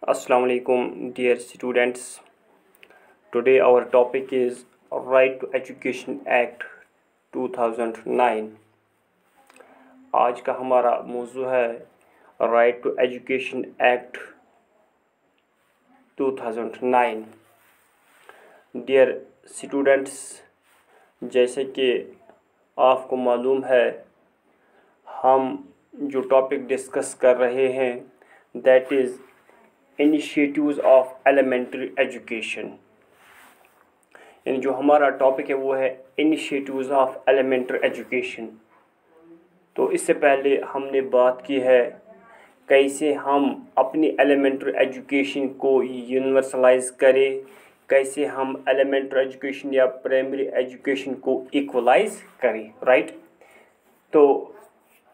Assalamu alaikum, dear students. Today our topic is Right to Education Act 2009. आज का हमारा मौजू है Right to Education Act 2009. Dear students, जैसे कि आपको मालूम है, हम जो टॉपिक डिस्कस कर रहे हैं that is initiatives of elementary education. यानी जो हमारा टॉपिक है वो है इनिशिएटिव्स ऑफ एलिमेंट्री एजुकेशन। तो इससे पहले हमने बात की है कैसे हम अपनी एलिमेंट्री एजुकेशन को यूनिवर्सलाइज करें, कैसे हम एलिमेंट्री एजुकेशन या प्राइमरी एजुकेशन को इक्वलाइज करें, राइट। तो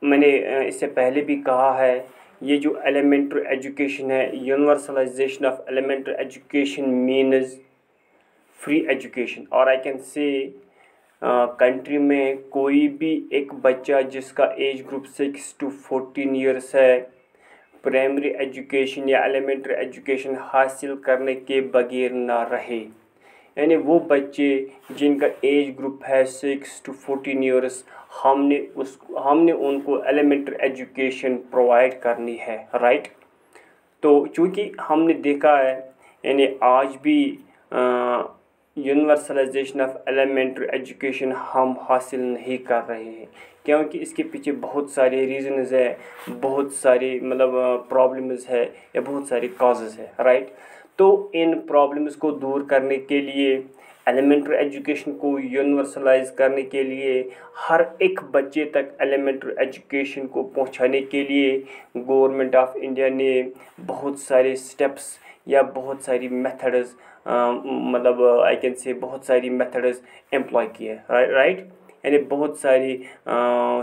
मैंने इससे पहले भी कहा है ये जो एलिमेंट्री एजुकेशन है, universalization of elementary education means free education. और आई कैन से कंट्री में कोई भी एक बच्चा जिसका एज ग्रुप 6 to 14 ईयर्स है प्राइमरी एजुकेशन या एलिमेंट्री एजुकेशन हासिल करने के बगैर ना रहे। यानी वो बच्चे जिनका एज ग्रुप है 6 to 14 ईयर्स, हमने उनको एलिमेंट्री एजुकेशन प्रोवाइड करनी है, राइट। तो चूँकि हमने देखा है यानी आज भी यूनिवर्सलाइजेशन ऑफ एलिमेंट्री एजुकेशन हम हासिल नहीं कर रहे हैं, क्योंकि इसके पीछे बहुत सारे रीज़न्स है, बहुत सारी प्रॉब्लम्स है या बहुत सारे कॉजेज़ है, राइट। तो इन प्रॉब्लम्स को दूर करने के लिए, एलिमेंट्री एजुकेशन को यूनिवर्सलाइज करने के लिए, हर एक बच्चे तक एलिमेंट्री एजुकेशन को पहुंचाने के लिए गवर्नमेंट ऑफ इंडिया ने बहुत सारे स्टेप्स या बहुत सारी मेथड्स आई कैन से बहुत सारी मेथड्स एम्प्लॉय किए, राइट। यानी बहुत सारी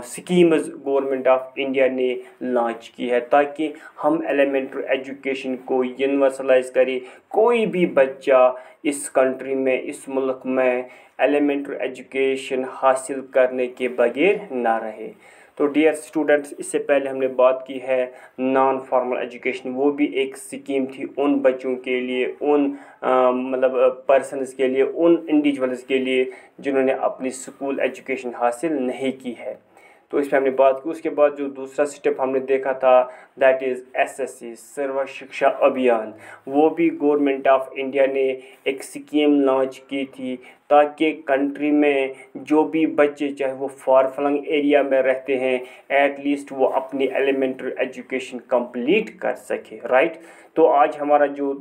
स्कीम्स गवर्नमेंट ऑफ इंडिया ने लॉन्च की है ताकि हम एलिमेंट्री एजुकेशन को यूनिवर्सलाइज करें। कोई भी बच्चा इस कंट्री में, इस मुल्क में एलिमेंट्री एजुकेशन हासिल करने के बगैर ना रहे। तो डियर स्टूडेंट्स, इससे पहले हमने बात की है नॉन फॉर्मल एजुकेशन। वो भी एक स्कीम थी उन बच्चों के लिए, उन पर्सनस के लिए, उन इंडिविजुअल्स के लिए जिन्होंने अपनी स्कूल एजुकेशन हासिल नहीं की है। तो इस पर हमने बात की। उसके बाद जो दूसरा स्टेप हमने देखा था दैट इज़ SSC सर्व शिक्षा अभियान। वो भी गवर्नमेंट ऑफ इंडिया ने एक स्कीम लॉन्च की थी ताकि कंट्री में जो भी बच्चे चाहे वो फार फ्लंग एरिया में रहते हैं एटलीस्ट वो अपनी एलिमेंट्री एजुकेशन कंप्लीट कर सके, राइट। तो आज हमारा जो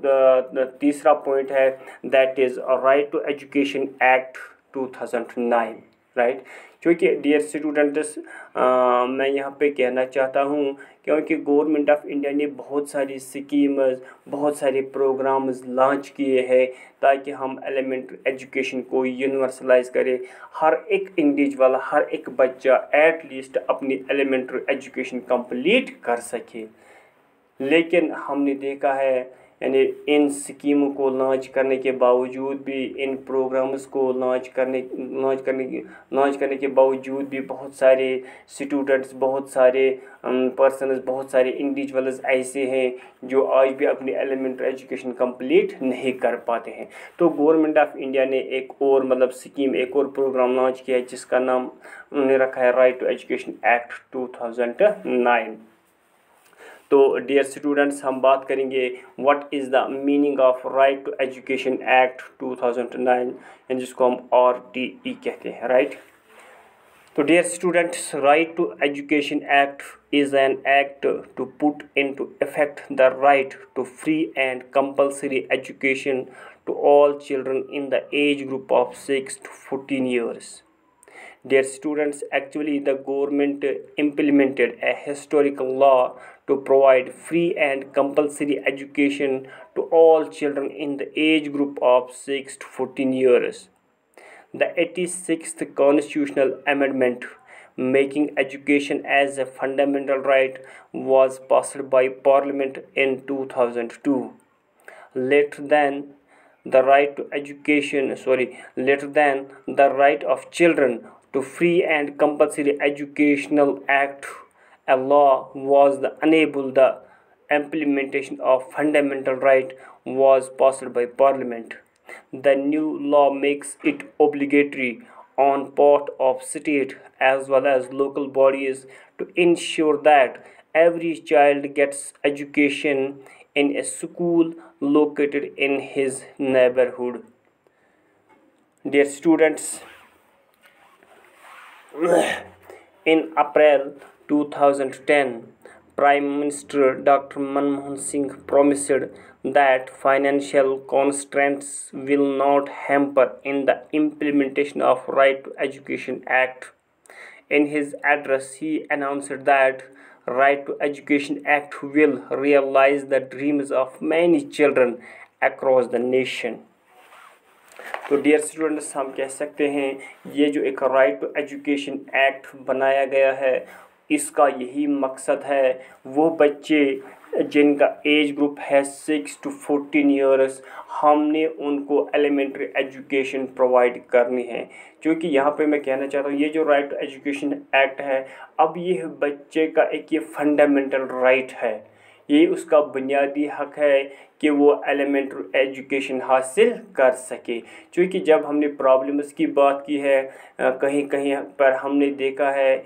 तीसरा पॉइंट है that is right to education act 2009, right. क्योंकि डियर स्टूडेंट्स, मैं यहाँ पे कहना चाहता हूँ क्योंकि गवर्नमेंट ऑफ इंडिया ने बहुत सारी स्कीम्स, बहुत सारे प्रोग्राम्स लॉन्च किए हैं ताकि हम एलिमेंट्री एजुकेशन को यूनिवर्सलाइज करें। हर एक इंडिविजुअल, हर एक बच्चा एटलीस्ट अपनी एलिमेंट्री एजुकेशन कंप्लीट कर सके। लेकिन हमने देखा है यानी इन स्कीमों को लॉन्च करने के बावजूद भी, इन प्रोग्राम्स को लॉन्च करने के बावजूद भी बहुत सारे स्टूडेंट्स, बहुत सारे पर्सनस, बहुत सारे इंडिविजुअल्स ऐसे हैं जो आज भी अपनी एलिमेंट्री एजुकेशन कंप्लीट नहीं कर पाते हैं। तो गवर्नमेंट ऑफ इंडिया ने एक और स्कीम, एक और प्रोग्राम लॉन्च किया है जिसका नाम उन्होंने रखा है राइट टू एजुकेशन एक्ट 2009। तो डियर स्टूडेंट्स, हम बात करेंगे what is the meaning of right to education act 2009, जिसको हम RTE कहते हैं, राइट। तो dear students, right to education act is an act to put into effect the right to free and compulsory education to all children in the age group of 6 to 14 years. Dear students, actually the government implemented a historical law to provide free and compulsory education to all children in the age group of 6 to 14 years. The 86th Constitutional Amendment, making education as a fundamental right, was passed by Parliament in 2002. Later than the right of children to free and compulsory educational act, a law was unable the implementation of fundamental right was passed by Parliament. The new law makes it obligatory on part of state as well as local bodies to ensure that every child gets education in a school located in his neighborhood. Dear students, in April 2010, Prime Minister Dr. Manmohan Singh promised that financial constraints will not hamper in the implementation of Right to Education Act. In his address, he announced that Right to Education Act will realize the dreams of many children across the nation. तो dear students, हम कह सकते हैं ये जो एक right to education act बनाया गया है, इसका यही मकसद है वो बच्चे जिनका एज ग्रुप है 6 to 14 ईयर्स, हमने उनको एलिमेंट्री एजुकेशन प्रोवाइड करनी है। क्योंकि यहाँ पे मैं कहना चाहता हूँ ये जो राइट टू एजुकेशन एक्ट है, अब ये बच्चे का एक ये फंडामेंटल राइट है, ये उसका बुनियादी हक है कि वो एलिमेंट्री एजुकेशन हासिल कर सके। क्योंकि जब हमने प्रॉब्लम्स की बात की है, कहीं कहीं पर हमने देखा है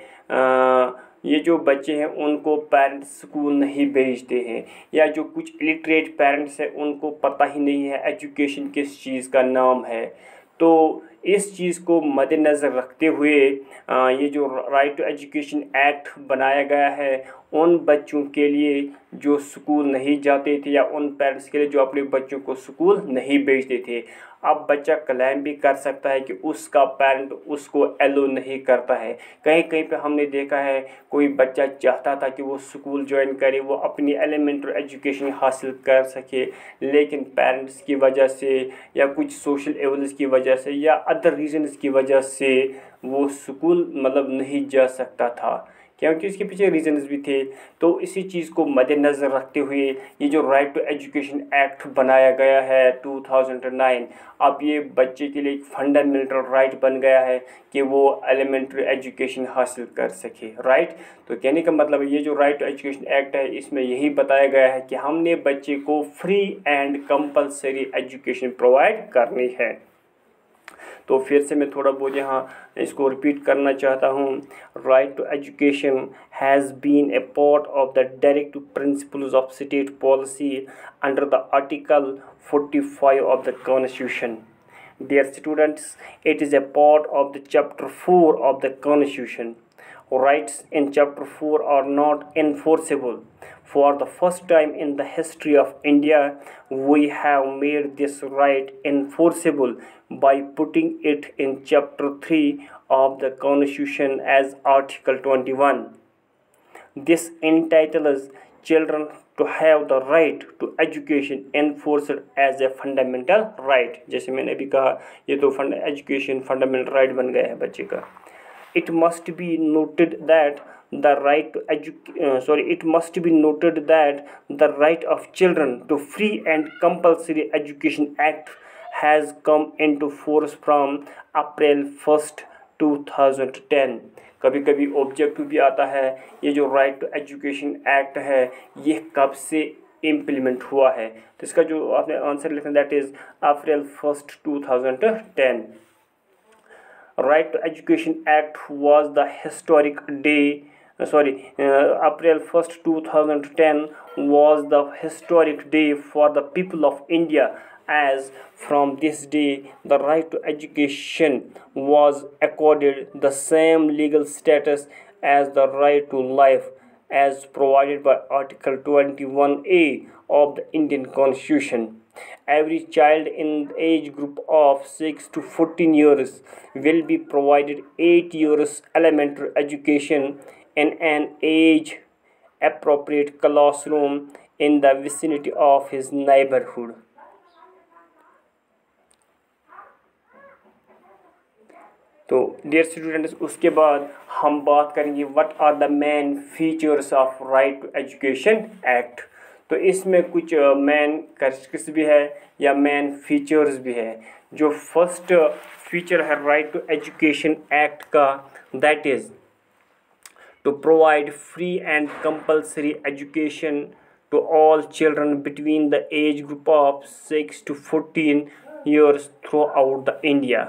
ये जो बच्चे हैं उनको पेरेंट्स स्कूल नहीं भेजते हैं, या जो कुछ इलिटरेट पेरेंट्स हैं उनको पता ही नहीं है एजुकेशन किस चीज़ का नाम है। तो इस चीज़ को मद्देनज़र रखते हुए ये जो राइट टू एजुकेशन एक्ट बनाया गया है, उन बच्चों के लिए जो स्कूल नहीं जाते थे या उन पेरेंट्स के लिए जो अपने बच्चों को स्कूल नहीं भेजते थे, अब बच्चा क्लेम भी कर सकता है कि उसका पेरेंट उसको एलो नहीं करता है। कहीं कहीं पे हमने देखा है कोई बच्चा चाहता था कि वो स्कूल ज्वाइन करे, वो अपनी एलिमेंट्री एजुकेशन हासिल कर सके, लेकिन पेरेंट्स की वजह से या कुछ सोशल एवल्स की वजह से या अदर रीजन्स की वजह से वो स्कूल मतलब नहीं जा सकता था, क्योंकि इसके पीछे रीजन्स भी थे। तो इसी चीज़ को मद्देनज़र रखते हुए ये जो राइट टू एजुकेशन एक्ट बनाया गया है 2009, अब ये बच्चे के लिए एक फंडामेंटल राइट बन गया है कि वो एलिमेंट्री एजुकेशन हासिल कर सके। राइट, तो कहने का मतलब ये जो राइट टू एजुकेशन एक्ट है, इसमें यही बताया गया है कि हमने बच्चे को free and compulsory education provide करनी है। तो फिर से मैं थोड़ा बहुत यहाँ इसको रिपीट करना चाहता हूँ। Right to education has been a part of the direct principles of state policy under the article 45 of the Constitution. Dear students, it is a part of the chapter 4 of the Constitution. Rights in chapter 4 are not enforceable. For the first time in the history of India, we have made this right enforceable by putting it in chapter 3 of the Constitution as Article 21. This entitles children to have the right to education enforced as a fundamental right. जैसे मैंने अभी कहा, ये तो education fundamental right बन गया है बच्चे का। It must be noted that the right of children to free and compulsory education act has come into force from April 1st 2010. कभी कभी ऑब्जेक्टिव भी आता है ये जो राइट टू एजुकेशन एक्ट है ये कब से इम्प्लीमेंट हुआ है, तो इसका जो आपने आंसर लिखना that is April 1st 2010. Right to Education Act was the historic day, April 1st 2010 was the historic day for the people of India, as from this day the right to education was accorded the same legal status as the right to life as provided by Article 21A of the Indian Constitution. Every child in the age group of 6 to 14 years will be provided 8 years elementary education in an age appropriate classroom in the vicinity of his neighborhood. तो dear students, उसके बाद हम बात करेंगे what are the main features of right to education act. तो इसमें कुछ main characteristics भी है या मेन फीचर्स भी है। जो फर्स्ट फीचर है राइट टू एजुकेशन एक्ट का, that is to provide free and compulsory education to all children between the age group of 6 to 14 years throughout the India.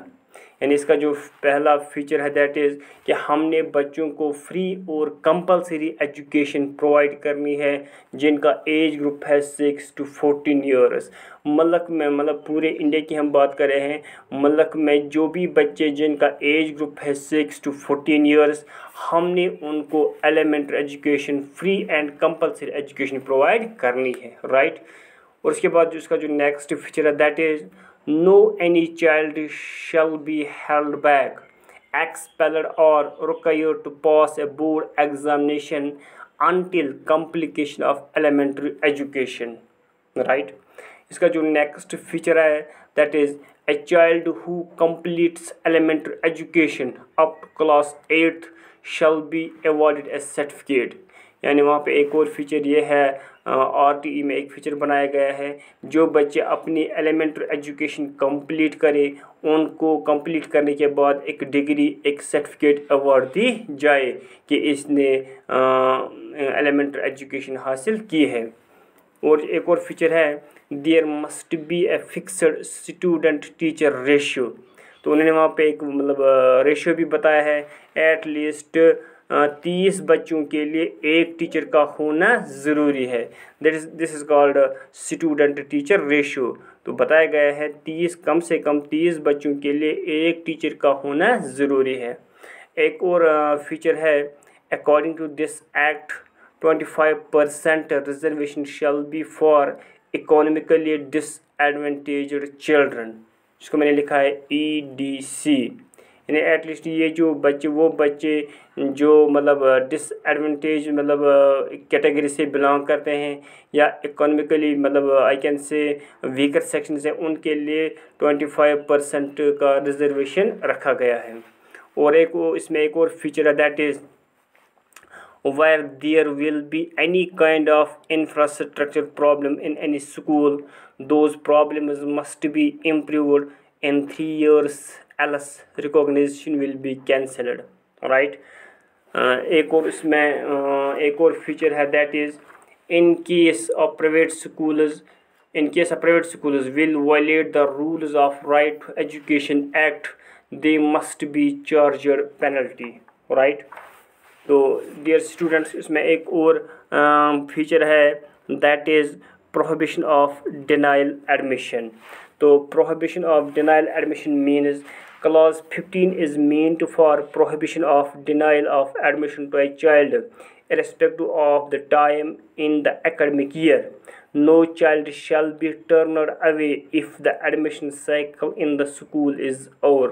यानी इसका जो पहला फीचर है दैट इज़ कि हमने बच्चों को फ्री और कंपलसरी एजुकेशन प्रोवाइड करनी है जिनका एज ग्रुप है 6 to 14 ईयर्स। मलक में मतलब पूरे इंडिया की हम बात कर रहे हैं, मलक में जो भी बच्चे जिनका एज ग्रुप है 6 to 14 ईयर्स, हमने उनको elementary education free and compulsory education provide करनी है, राइट। और उसके बाद जो इसका जो नेक्स्ट फीचर है that is no any child shall be held back, expelled or required to pass a board examination until completion of elementary education, right। इसका जो नेक्स्ट फीचर है that is a child who completes elementary education up to class 8th shall be awarded a certificate। यानी वहाँ पे एक और feature ये है, RTE में एक फीचर बनाया गया है, जो बच्चे अपनी एलिमेंट्री एजुकेशन कंप्लीट करें उनको कंप्लीट करने के बाद एक डिग्री, एक सर्टिफिकेट अवार्ड दी जाए कि इसने एलिमेंट्री एजुकेशन हासिल की है। और एक और फीचर है there must be a fixed student teacher ratio. तो उन्होंने वहाँ पे एक मतलब रेशियो भी बताया है, एट लीस्ट 30 बच्चों के लिए एक टीचर का होना ज़रूरी है। This is called student teacher ratio. तो बताया गया है 30 कम से कम 30 बच्चों के लिए एक टीचर का होना ज़रूरी है। एक और फीचर है according to this act 25% reservation shall be for economically disadvantaged children, जिसको मैंने लिखा है EDC। यानी एटलीस्ट ये जो बच्चे, वो बच्चे जो मतलब डिसएडवांटेज मतलब कैटेगरी से बिलोंग करते हैं या इकोनॉमिकली मतलब I can say weaker section से, उनके लिए 25% का रिजर्वेशन रखा गया है। और एक इसमें एक और फीचर है that is where there will be any kind of infrastructure problem in any school, those problems must be improved in 3 years, else recognition will be cancelled, right। एक और इसमें एक और फीचर है that is in case of private schools will violate the rules of Right to Education Act, they must be charged penalty, right। तो dear students इसमें एक और फीचर है that is prohibition of denial admission. तो prohibition of denial admission means clause 15 is meant for prohibition of denial of admission to a child irrespective of the time in the academic year. No child shall be turned away if the admission cycle in the school is over.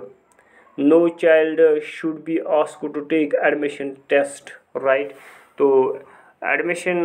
No child should be asked to take admission test, right। तो admission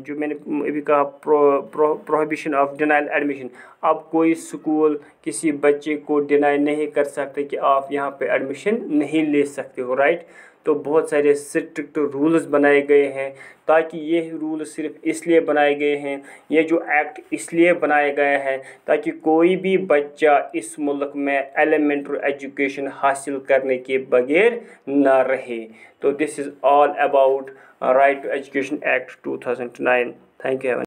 जो मैंने अभी कहा prohibition of denial admission, अब कोई school किसी बच्चे को डिनाई नहीं कर सकते कि आप यहाँ पे एडमिशन नहीं ले सकते हो, राइट। तो बहुत सारे स्ट्रिक्ट रूल्स बनाए गए हैं, ताकि ये रूल सिर्फ इसलिए बनाए गए हैं, ये जो एक्ट इसलिए बनाया गया है ताकि कोई भी बच्चा इस मुल्क में एलिमेंट्री एजुकेशन हासिल करने के बगैर ना रहे। तो this is all about right to education act 2009। Thank you.